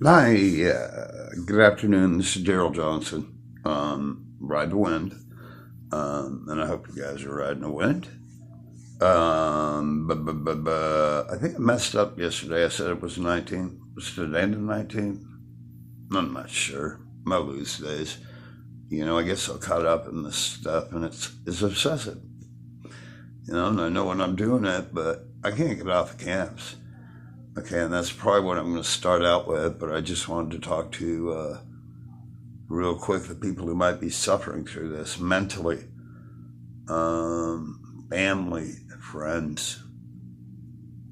Hi, good afternoon. This is Daryl Johnson. Ride the wind, and I hope you guys are riding the wind. I think I messed up yesterday. I said it was 19. Was today the 19th? I'm not sure. My lose days. I get so caught up in this stuff, and it's obsessive. And I know when I'm doing it, but I can't get off the camps. Okay, and that's probably what I'm going to start out with. But I just wanted to talk to real quick the people who might be suffering through this mentally, family, friends,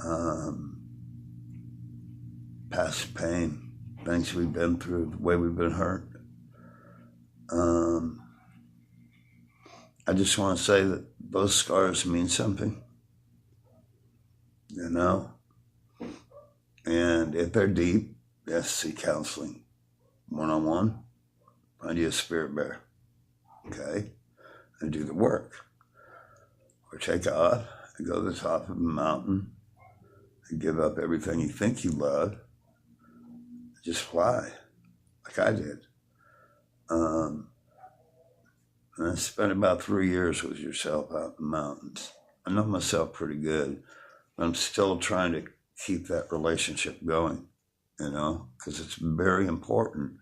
um, past pain, things we've been through, the way we've been hurt. Um, I just want to say that those scars mean something, you know, and if they're deep, yes, seek counseling, one-on-one, find you a spirit bear, okay, and do the work. Or take off and go to the top of a mountain and give up everything you think you love. Just fly, like I did. And I spent about 3 years with yourself out in the mountains. I know myself pretty good, but I'm still trying to keep that relationship going, because it's very important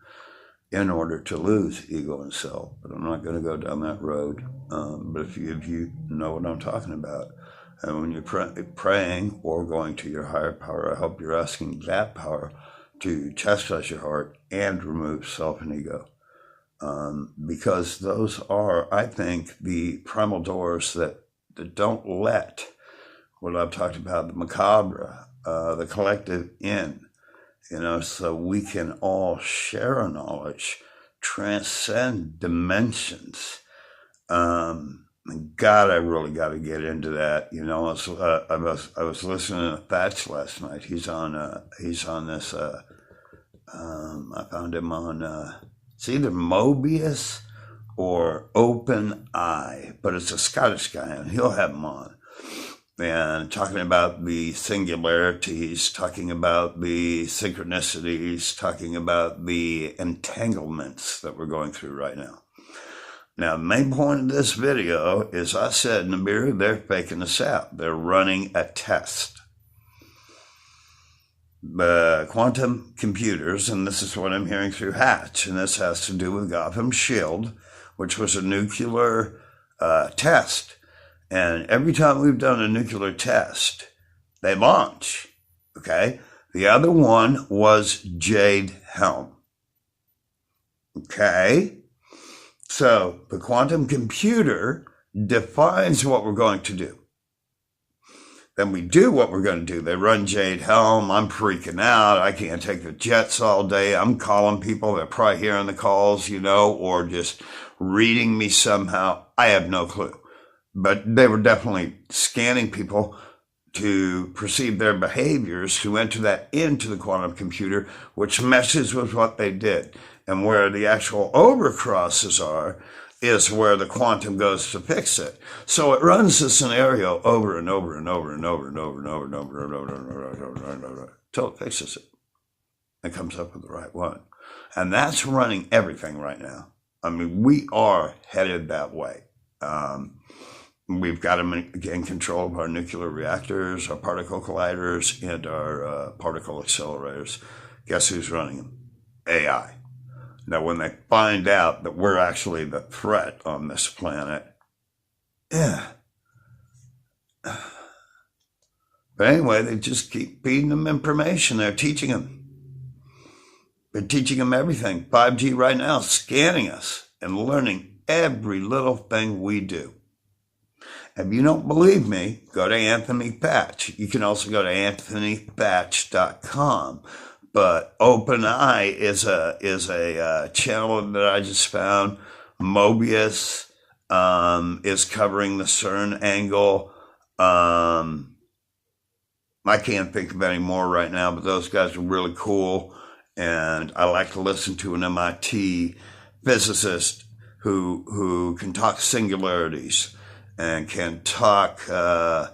in order to lose ego and self. But I'm not going to go down that road. But if you know what I'm talking about, and when you're praying or going to your higher power, I hope you're asking that power to chastise your heart and remove self and ego. Because those are, I think, the primal doors that don't let what I've talked about, the macabre, the collective in, so we can all share our knowledge, transcend dimensions. God, I really got to get into that. I was listening to Thatch last night. He's on this. I found him on. It's either Mobius or Open Eye, but it's a Scottish guy, and he'll have him on. And talking about the singularities, talking about the synchronicities, talking about the entanglements that we're going through right now. Now, the main point of this video is I said, Nibiru, they're faking us out. They're running a test. The quantum computers, and this is what I'm hearing through Hatch, and this has to do with Gotham Shield, which was a nuclear test. And every time we've done a nuclear test, they launch, okay? The other one was Jade Helm, okay? So the quantum computer defines what we're going to do. Then we do what we're going to do. They run Jade Helm. I'm freaking out. I can't take the jets all day. I'm calling people. They're probably hearing the calls, or just reading me somehow. I have no clue. But they were definitely scanning people to perceive their behaviors to enter that into the quantum computer, which meshes with what they did. And where the actual overcrosses are is where the quantum goes to fix it. So it runs the scenario over and over and over and over and over and over and over and over and over and over and over until it fixes it and comes up with the right one. And that's running everything right now. I mean, we are headed that way. We've got to gain control of our nuclear reactors, our particle colliders, and our particle accelerators. Guess who's running them? AI. Now, when they find out that we're actually the threat on this planet, yeah. But anyway, they just keep feeding them information. They're teaching them. They're teaching them everything. 5G right now, scanning us and learning every little thing we do. If you don't believe me, go to Anthony Thatch. You can also go to anthonythatch.com. But OpenEye is a channel that I just found. Mobius is covering the CERN angle. I can't think of any more right now, but those guys are really cool. And I like to listen to an MIT physicist who can talk singularities and can talk the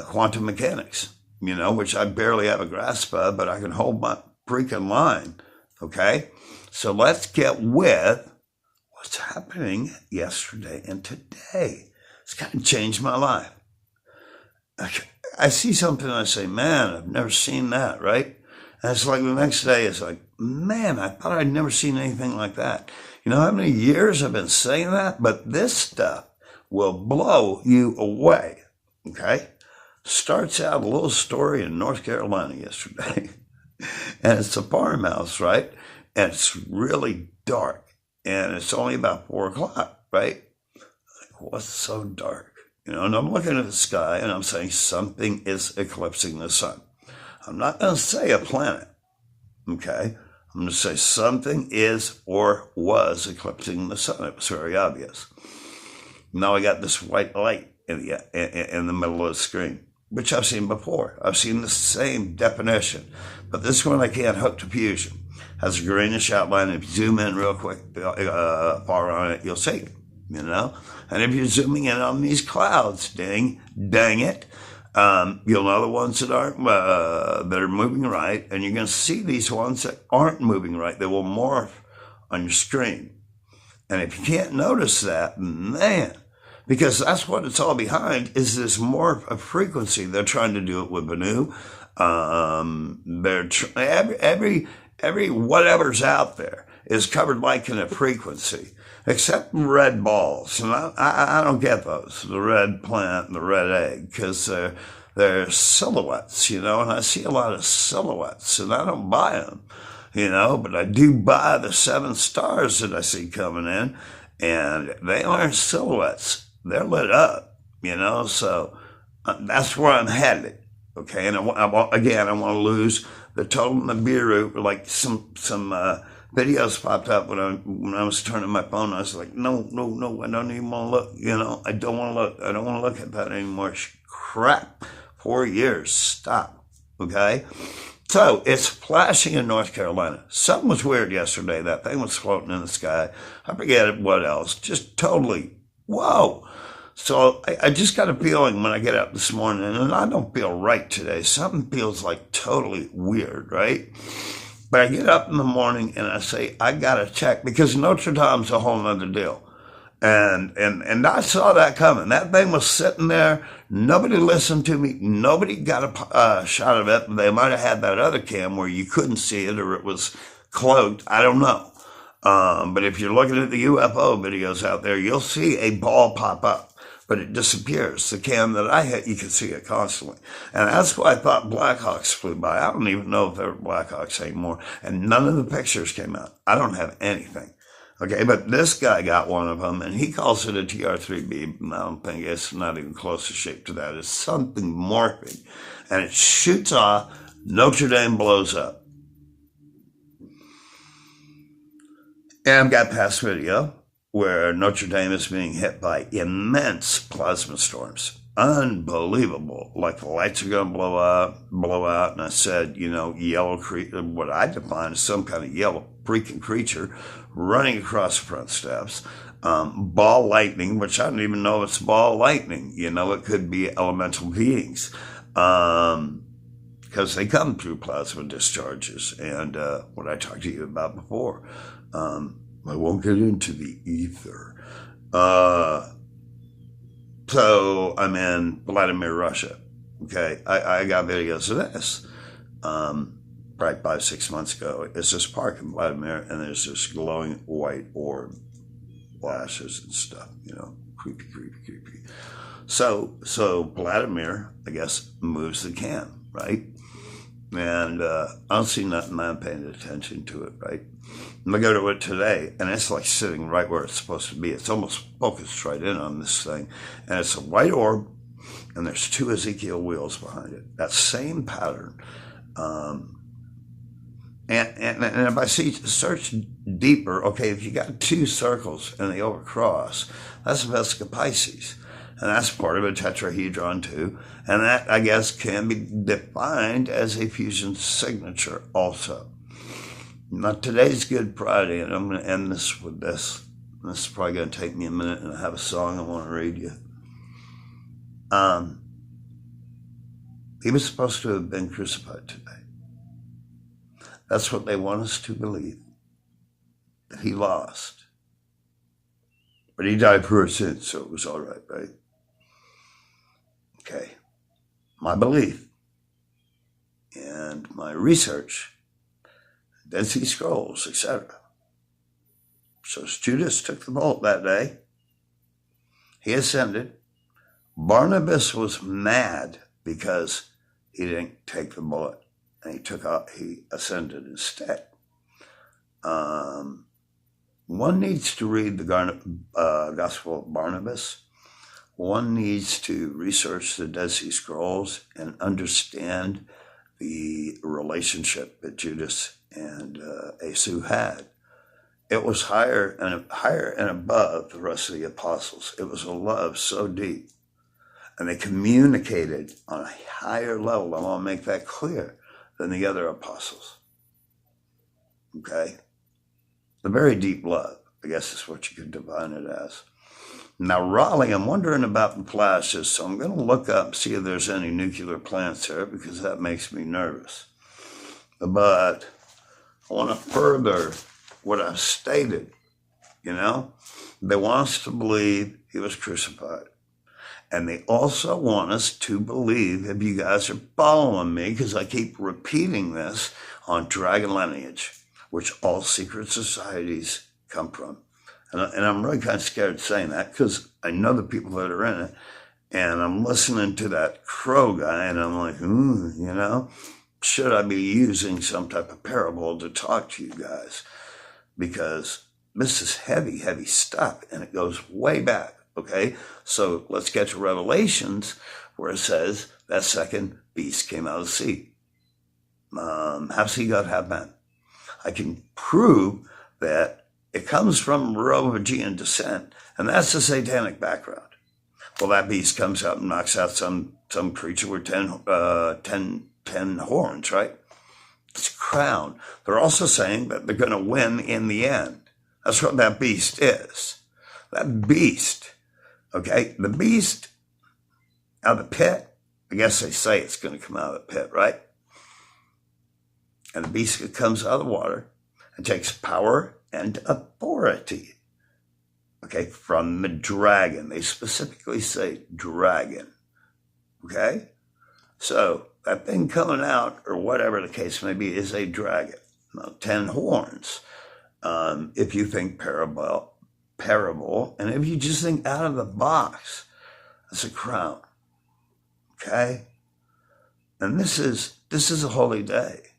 quantum mechanics. which I barely have a grasp of, but I can hold my freaking line, okay? So let's get with what's happening yesterday and today. It's kind of changed my life. I see something and I say, man, I've never seen that, right? And it's like the next day, it's like, man, I thought I'd never seen anything like that. You know how many years I've been saying that? But this stuff will blow you away, okay? Starts out a little story in North Carolina yesterday. And it's a farmhouse, right? And it's really dark. And it's only about 4 o'clock, right? Like, what's so dark? And I'm looking at the sky and I'm saying something is eclipsing the sun. I'm not going to say a planet, okay? I'm going to say something is or was eclipsing the sun. It was very obvious. Now I got this white light in the middle of the screen, which I've seen before. I've seen the same definition, but this one I can't hook to fusion. Has a greenish outline. If you zoom in real quick, far on it, you'll see, And if you're zooming in on these clouds, dang it, you'll know the ones that are moving right, and you're going to see these ones that aren't moving right. They will morph on your screen. And if you can't notice that, man, because that's what it's all behind, is this morph of frequency. They're trying to do it with Banu. Every whatever's out there is covered like in a frequency, except red balls. And I don't get those, the red plant and the red egg, because they're silhouettes, and I see a lot of silhouettes, and I don't buy them, but I do buy the 7 stars that I see coming in, and they aren't silhouettes. They're lit up, so that's where I'm headed, okay? And I want to lose the total Nibiru, like some videos popped up when I was turning my phone. I was like, no, I don't even want to look. I don't want to look. I don't want to look at that anymore. Crap. 4 years. Stop. Okay? So it's flashing in North Carolina. Something was weird yesterday. That thing was floating in the sky. I forget what else. Just totally, whoa. So I just got a feeling when I get up this morning, and I don't feel right today. Something feels like totally weird, right? But I get up in the morning and I say, I got to check, because Notre Dame's a whole nother deal. And I saw that coming. That thing was sitting there. Nobody listened to me. Nobody got a shot of it. They might have had that other cam where you couldn't see it, or it was cloaked. I don't know. But if you're looking at the UFO videos out there, you'll see a ball pop up, but it disappears. The cam that I hit, you can see it constantly. And that's why I thought Blackhawks flew by. I don't even know if they're Blackhawks anymore. And none of the pictures came out. I don't have anything. Okay, but this guy got one of them, and he calls it a TR-3B. I don't think it's not even close to shape to that. It's something morphing. And it shoots off. Notre Dame blows up. And I've got past video where Notre Dame is being hit by immense plasma storms. Unbelievable. Like the lights are going to blow out. And I said, yellow, what I define as some kind of yellow freaking creature running across the front steps. Ball lightning, which I don't even know if it's ball lightning. It could be elemental beings. Because they come through plasma discharges. And what I talked to you about before. I won't get into the ether. So I'm in Vladimir Russia. Okay, I got videos of this. Probably 5-6 months ago. It's this park in Vladimir, and there's this glowing white orb flashes and stuff. Creepy. So Vladimir, I guess, moves the cam, right? And I don't see nothing. I'm paying attention to it, right? And I go to it today, and it's like sitting right where it's supposed to be. It's almost focused right in on this thing. And it's a white orb, and there's 2 Ezekiel wheels behind it. That same pattern. And if I search deeper, okay, if you got 2 circles and they overcross, that's Vesica Pisces. And that's part of a tetrahedron too. And that, I guess, can be defined as a fusion signature also. Now, today's Good Friday, and I'm going to end this with this. This is probably going to take me a minute, and I have a song I want to read you. He was supposed to have been crucified today. That's what they want us to believe, that he lost. But he died for our sins, so it was all right, right? Okay. My belief and my research, Dead Sea Scrolls, etc. So Judas took the bolt that day. He ascended. Barnabas was mad because he didn't take the bullet, and he ascended instead. One needs to read the Gospel of Barnabas. One needs to research the Dead Sea Scrolls and understand the relationship that Judas and Asu had. It was higher and above the rest of the apostles. It was a love so deep. And they communicated on a higher level, I want to make that clear, than the other apostles. Okay? A very deep love, I guess is what you could define it as. Now, Raleigh, I'm wondering about the flashes, so I'm going to look up, see if there's any nuclear plants there, because that makes me nervous. But I want to further what I've stated, They want us to believe he was crucified. And they also want us to believe, if you guys are following me, because I keep repeating this, on Dragon Lineage, which all secret societies come from. And I'm really kind of scared saying that because I know the people that are in it. And I'm listening to that Crow guy and I'm like, should I be using some type of parable to talk to you guys? Because this is heavy, heavy stuff and it goes way back. Okay, so let's get to Revelations where it says that second beast came out of the sea. Half sea God, half man. I can prove that it comes from Merovingian descent, and that's the satanic background. Well, that beast comes out and knocks out some creature with 10 horns, right? It's a crown. They're also saying that they're going to win in the end. That's what that beast is. That beast. Okay, the beast out of the pit, I guess they say it's going to come out of the pit, right? And the beast comes out of the water and takes power and authority, okay, from the dragon. They specifically say dragon, okay? So that thing coming out, or whatever the case may be, is a dragon. Now, 10 horns, if you think parable, and if you just think out of the box, that's a crown, okay? And this is a holy day.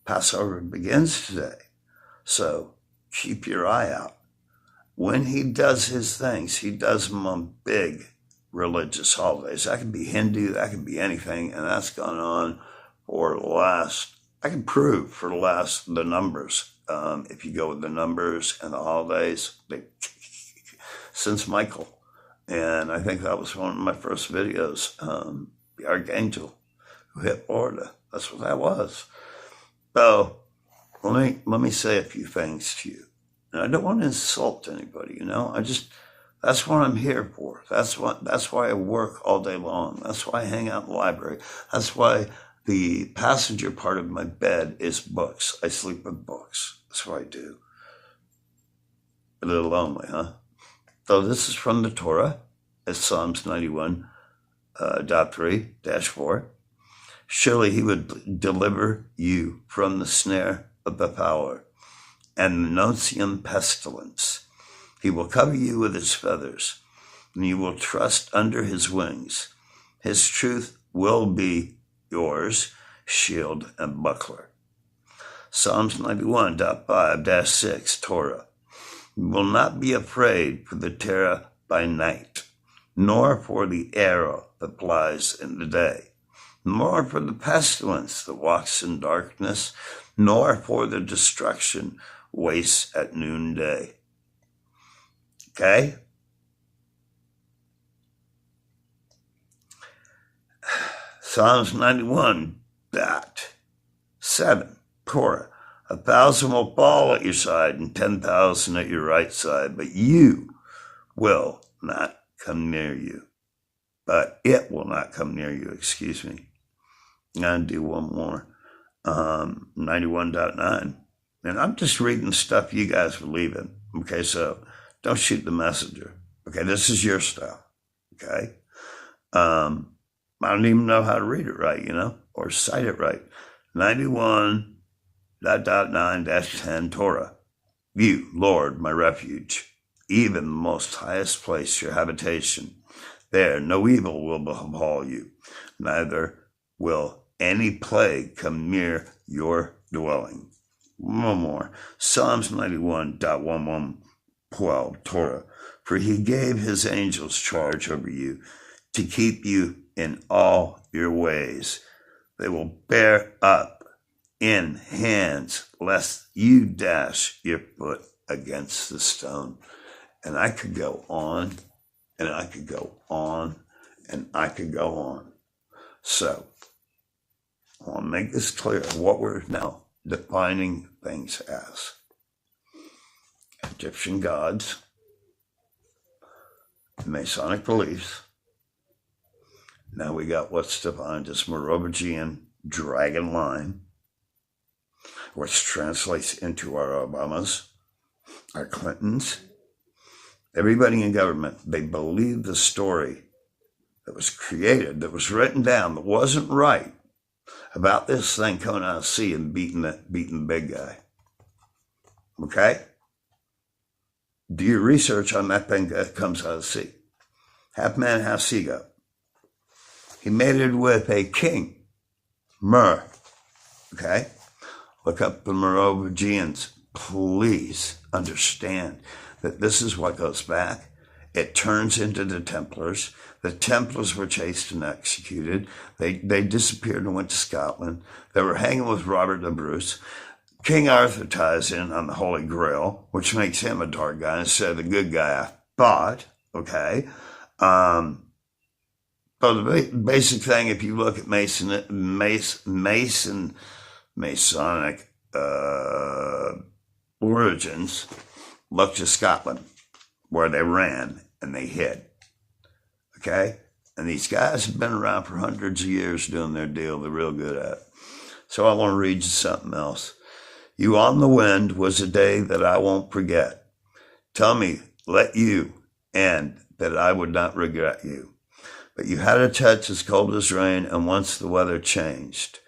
Passover begins today, so keep your eye out. When he does his things, he does them on big religious holidays. That could be Hindu, that could be anything, and that's gone on for the last, I can prove for the numbers. If you go with the numbers and the holidays, since Michael. And I think that was one of my first videos, the Archangel who hit Florida. That's what that was. So let me say a few things to you. And I don't want to insult anybody, that's what I'm here for. That's why I work all day long. That's why I hang out in the library. That's why the passenger part of my bed is books. I sleep with books. That's what I do. A little lonely, huh? So this is from the Torah. It's Psalms 91, 3-4. Surely he would deliver you from the snare of the fowler and the noxious pestilence. He will cover you with his feathers, and you will trust under his wings. His truth will be yours, shield and buckler. Psalms 91.5-6, Torah. You will not be afraid for the terror by night, nor for the arrow that flies in the day, nor for the pestilence that walks in darkness, nor for the destruction wastes at noonday. Okay? Psalms 91.7, Torah. 1,000 will fall at your side and 10,000 at your right side, but you will not come near you. But it will not come near you, excuse me. I'm going to do one more. 91.9. And I'm just reading stuff you guys believe in. Okay, so don't shoot the messenger. Okay, this is your stuff. Okay. I don't even know how to read it right, or cite it right. 91.9-10 Torah. You, Lord, my refuge, even the most highest place, your habitation. There no evil will befall you, neither will any plague come near your dwelling. One more. Psalms 91.11-12 Torah. For he gave his angels charge over you to keep you in all your ways. They will bear up in hands lest you dash your foot against the stone. And I could go on, and I could go on, and I could go on. So, I want to make this clear what we're now defining things as. Egyptian gods, Masonic beliefs. Now we got what's defined as Merovingian dragon line, which translates into our Obamas, our Clintons, everybody in government. They believe the story that was created, that was written down, that wasn't right, about this thing coming out of the sea and beating the big guy. Okay? Do your research on that thing that comes out of the sea. Half man, half sea goat. He mated with a king, Mer. Okay? Look up the Merovingians. Please understand that this is what goes back. It turns into the Templars. The Templars were chased and executed. They disappeared and went to Scotland. They were hanging with Robert the Bruce. King Arthur ties in on the Holy Grail, which makes him a dark guy instead of the good guy I thought. Okay? So the basic thing, if you look at Masonic origins, look to Scotland, where they ran and they hid. Okay? And these guys have been around for hundreds of years doing their deal. They're real good at it. So I want to read you something else. You on the wind was a day that I won't forget. Tell me, let you end, that I would not regret you. But you had a touch as cold as rain, and once the weather changed.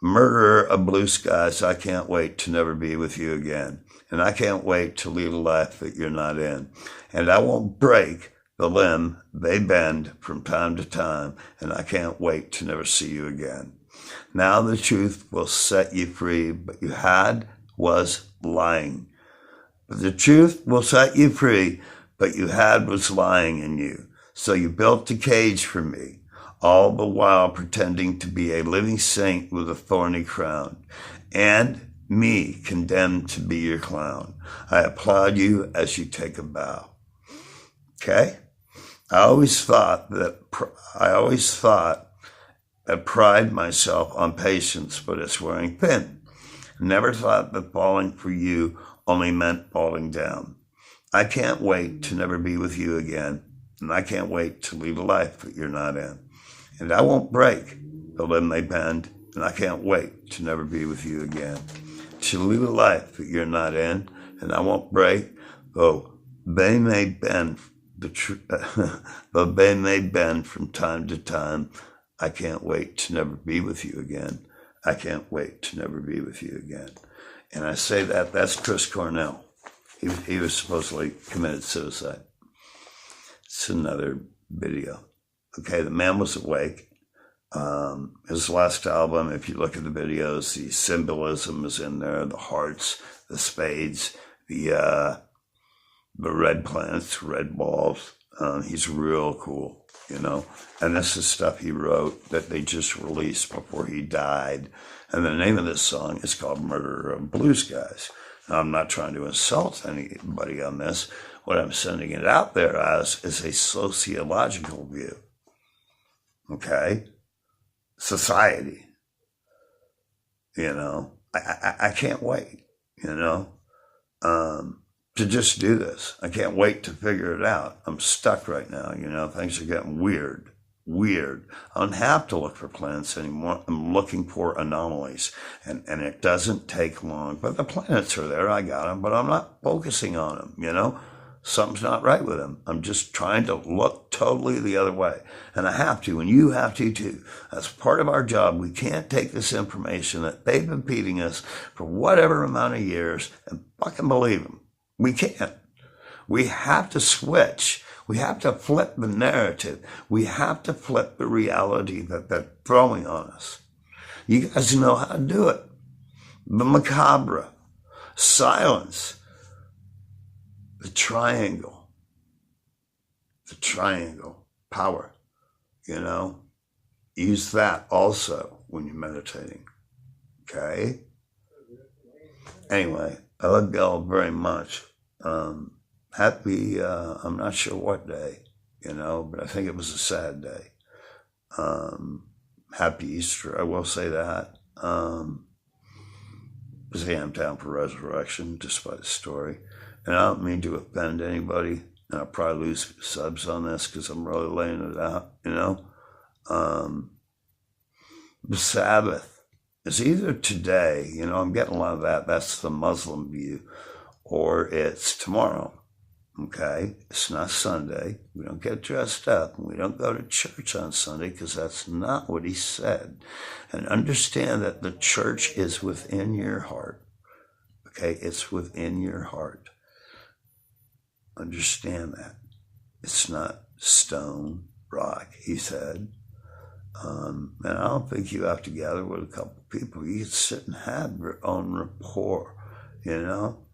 Murderer of blue skies, I can't wait to never be with you again. And I can't wait to lead a life that you're not in. And I won't break the limb they bend from time to time, and I can't wait to never see you again. Now the truth will set you free, but you had was lying. But the truth will set you free, but you had was lying in you. So you built a cage for me, all the while pretending to be a living saint with a thorny crown, and me condemned to be your clown. I applaud you as you take a bow. Okay? I always thought that pride myself on patience, but it's wearing thin. Never thought that falling for you only meant falling down. I can't wait to never be with you again, and I can't wait to lead a life that you're not in. And I won't break the limb they bend, and I can't wait to never be with you again. To lead a life that you're not in, and I won't break, though they may bend though they may bend from time to time. I can't wait to never be with you again. I can't wait to never be with you again. And I say that's Chris Cornell. He was supposedly committed suicide. It's another video. Okay, the man was awake. His last album, if you look at the videos, the symbolism is in there, the hearts, the spades, the red plants, red balls. He's real cool, and this is stuff he wrote that they just released before he died. And the name of this song is called Murderer of Blue Skies. Now, I'm not trying to insult anybody on this. What I'm sending it out there as is a sociological view. Okay? Society. I can't wait, to just do this. I can't wait to figure it out. I'm stuck right now, things are getting weird. weird. I don't have to look for planets anymore. I'm looking for anomalies, and it doesn't take long. But the planets are there. I got them, but I'm not focusing on them, you know? Something's not right with them. I'm just trying to look totally the other way. And I have to, and you have to too. That's part of our job. We can't take this information that they've been feeding us for whatever amount of years and fucking believe them. We can't. We have to switch. We have to flip the narrative. We have to flip the reality that they're throwing on us. You guys know how to do it. The macabre, silence, the triangle, power, you know. Use that also when you're meditating, okay? Anyway, I love y'all very much. Happy, I'm not sure what day, you know, but I think it was a sad day. Happy Easter, I will say that. Because I am down for resurrection, despite the story. And I don't mean to offend anybody, and I'll probably lose subs on this because I'm really laying it out, you know. The Sabbath is either today, you know, I'm getting a lot of that, that's the Muslim view, or it's tomorrow. Okay, it's not Sunday. We don't get dressed up. We don't go to church on Sunday because that's not what he said. And understand that the church is within your heart. Okay, it's within your heart. Understand that. It's not stone, rock, he said. And I don't think you have to gather with a couple people. You can sit and have your own rapport, you know.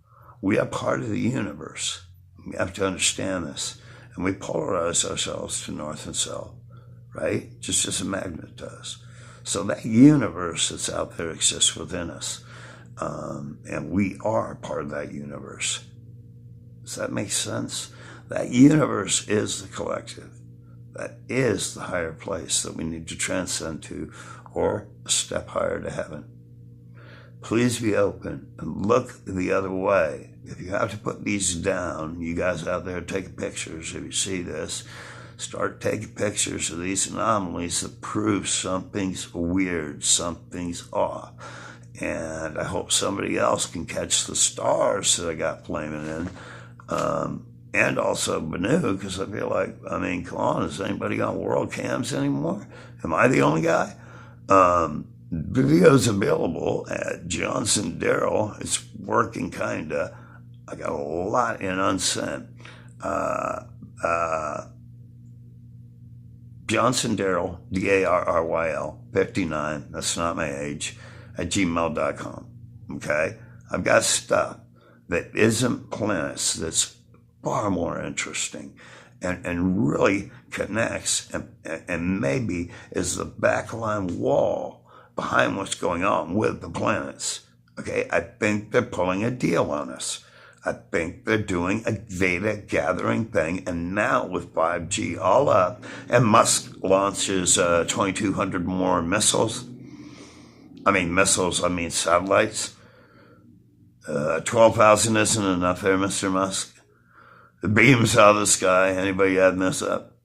We are part of the universe. We have to understand this. And we polarize ourselves to north and south, right? Just as a magnet does. So that universe that's out there exists within us. And we are part of that universe. Does that make sense? That universe is the collective. That is the higher place that we need to transcend to, or a step higher to heaven. Please be open and look the other way. If you have to put these down, you guys out there take pictures. If you see this, start taking pictures of these anomalies that prove something's weird, something's off. And I hope somebody else can catch the stars that I got flaming in. And also Banu, because I feel like, I mean, come on, is anybody on world cams anymore? Am I the only guy? Video's available at Johnson Darrell. It's working kinda. I got a lot in unsent. Johnson Darrell, Darryl, 59, that's not my age, at gmail.com. Okay? I've got stuff that isn't planets that's far more interesting and really connects and maybe is the backline wall behind what's going on with the planets. Okay, I think they're pulling a deal on us. I think they're doing a data gathering thing, and now with 5G all up, and Musk launches 2,200 more missiles. I mean satellites. 12,000 isn't enough there, Mr. Musk. The beams out of the sky, anybody adding this up?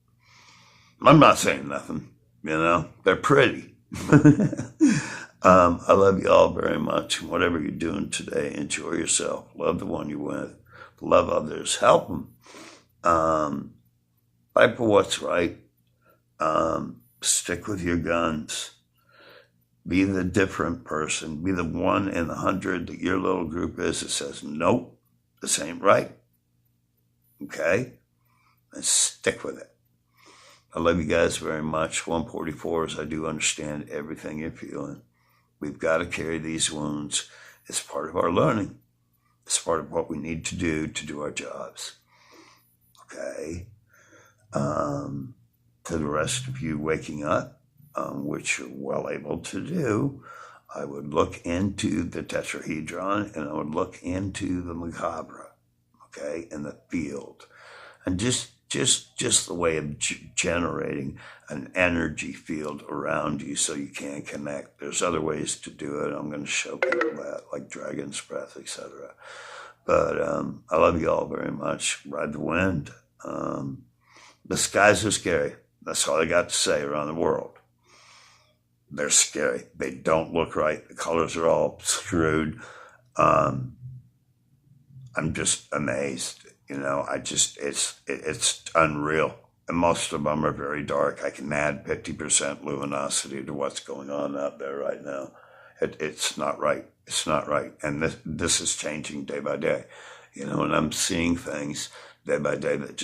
I'm not saying nothing, you know, they're pretty. I love you all very much. Whatever you're doing today, enjoy yourself. Love the one you're with. Love others. Help them. Fight for what's right. Stick with your guns. Be the different person. Be the 1 in 100 that your little group is that says, nope, this ain't right. Okay? And stick with it. I love you guys very much. 144s, I do understand everything you're feeling. We've got to carry these wounds. It's part of our learning. It's part of what we need to do our jobs. Okay? To the rest of you waking up, which you're well able to do, I would look into the tetrahedron and I would look into the macabre, okay, in the field. And just the way of generating an energy field around you so you can connect. There's other ways to do it. I'm going to show people that, like dragon's breath, etc. But I love you all very much. Ride the wind. The skies are scary. That's all they got to say around the world. They're scary. They don't look right. The colors are all screwed. Um, I'm just amazed. It's unreal. And most of them are very dark. I can add 50% luminosity to what's going on out there right now. It's not right. It's not right. And this is changing day by day. And I'm seeing things day by day that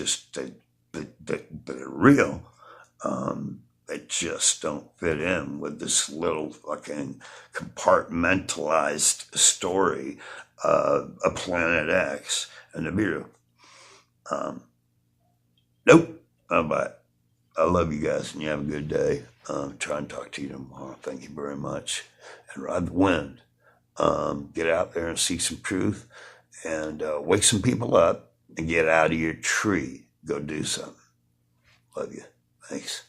are real. They just don't fit in with this little fucking compartmentalized story of a Planet X and Nibiru. Nope. But I love you guys and you have a good day. Try and talk to you tomorrow. Thank you very much. And ride the wind. Get out there and see some truth and wake some people up and get out of your tree. Go do something. Love you. Thanks.